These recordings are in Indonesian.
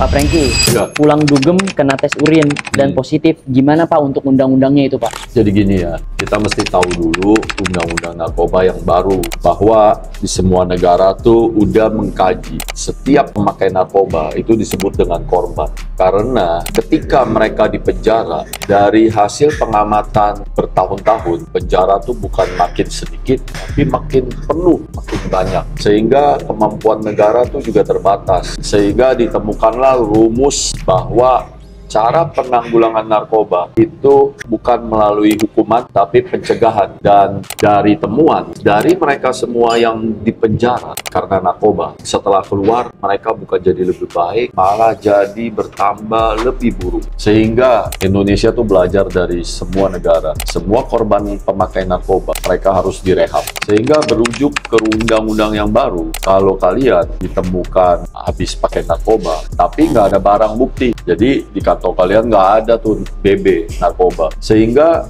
Pak Franky, Ya. pulang dugem kena tes urin dan positif. Gimana Pak untuk undang-undangnya itu Pak? Jadi gini ya, kita mesti tahu dulu undang-undang narkoba yang baru, bahwa di semua negara tuh udah mengkaji setiap pemakai narkoba itu disebut dengan korban. Karena ketika mereka di penjara, dari hasil pengamatan bertahun-tahun, penjara tuh bukan makin sedikit, tapi makin penuh, makin banyak. Sehingga kemampuan negara tuh juga terbatas. Sehingga ditemukanlah rumus bahwa cara penanggulangan narkoba itu bukan melalui hukuman, tapi pencegahan. Dan dari temuan, dari mereka semua yang dipenjara karena narkoba, setelah keluar, mereka bukan jadi lebih baik, malah jadi bertambah lebih buruk. Sehingga Indonesia tuh belajar dari semua negara. Semua korban pemakai narkoba, mereka harus direhab. Sehingga berujuk ke undang-undang yang baru, kalau kalian ditemukan habis pakai narkoba, tapi nggak ada barang bukti, jadi di kantong kalian nggak ada tuh BB narkoba, sehingga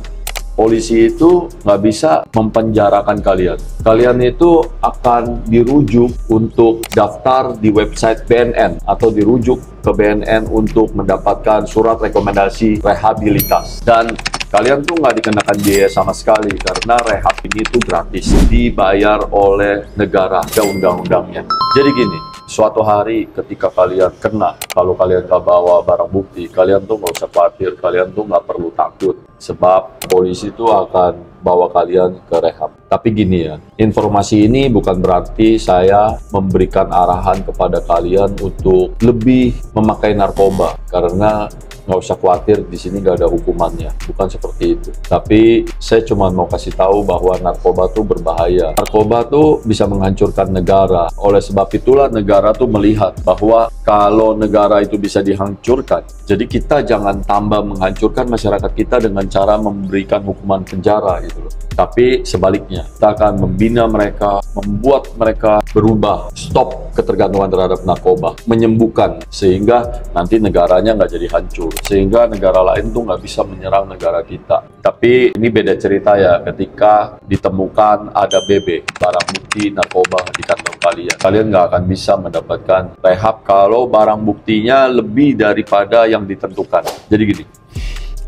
polisi itu nggak bisa mempenjarakan kalian. Kalian itu akan dirujuk untuk daftar di website BNN atau dirujuk ke BNN untuk mendapatkan surat rekomendasi rehabilitas. Dan kalian tuh nggak dikenakan biaya sama sekali karena rehab ini tuh gratis, dibayar oleh negara, ada undang-undangnya. Jadi gini, suatu hari ketika kalian kena, kalau kalian nggak bawa barang bukti, kalian tuh nggak usah khawatir, kalian tuh nggak perlu takut, sebab polisi tuh akan bawa kalian ke rehab. Tapi gini ya, informasi ini bukan berarti saya memberikan arahan kepada kalian untuk lebih memakai narkoba, karena nggak usah khawatir, di sini nggak ada hukumannya, bukan seperti itu. Tapi saya cuma mau kasih tahu bahwa narkoba tuh berbahaya. Narkoba tuh bisa menghancurkan negara. Oleh sebab itulah negara tuh melihat bahwa kalau negara itu bisa dihancurkan, jadi kita jangan tambah menghancurkan masyarakat kita dengan cara memberikan hukuman penjara gitu loh. Tapi sebaliknya, kita akan membina mereka, membuat mereka berubah, stop ketergantungan terhadap narkoba, menyembuhkan, sehingga nanti negaranya nggak jadi hancur, sehingga negara lain tuh nggak bisa menyerang negara kita. Tapi ini beda cerita ya, ketika ditemukan ada BB, barang bukti narkoba di kantong kalian. Kalian nggak akan bisa mendapatkan rehab kalau barang buktinya lebih daripada yang ditentukan. Jadi gini,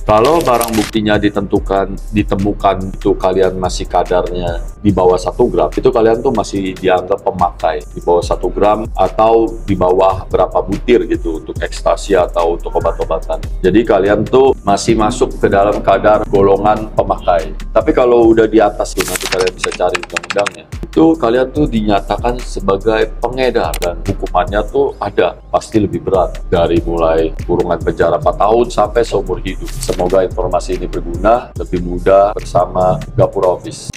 kalau barang buktinya ditemukan itu kalian masih kadarnya di bawah 1 gram, itu kalian tuh masih dianggap pemakai di bawah 1 gram atau di bawah berapa butir gitu untuk ekstasi atau untuk obat-obatan. Jadi kalian tuh masih masuk ke dalam kadar golongan pemakai. Tapi kalau udah di atas tuh, nanti kalian bisa cari undang-undangnya, itu kalian tuh dinyatakan sebagai pengedar dan hukumannya tuh ada, pasti lebih berat, dari mulai kurungan penjara 4 tahun sampai seumur hidup. Semoga informasi ini berguna, lebih mudah bersama Gapura Office.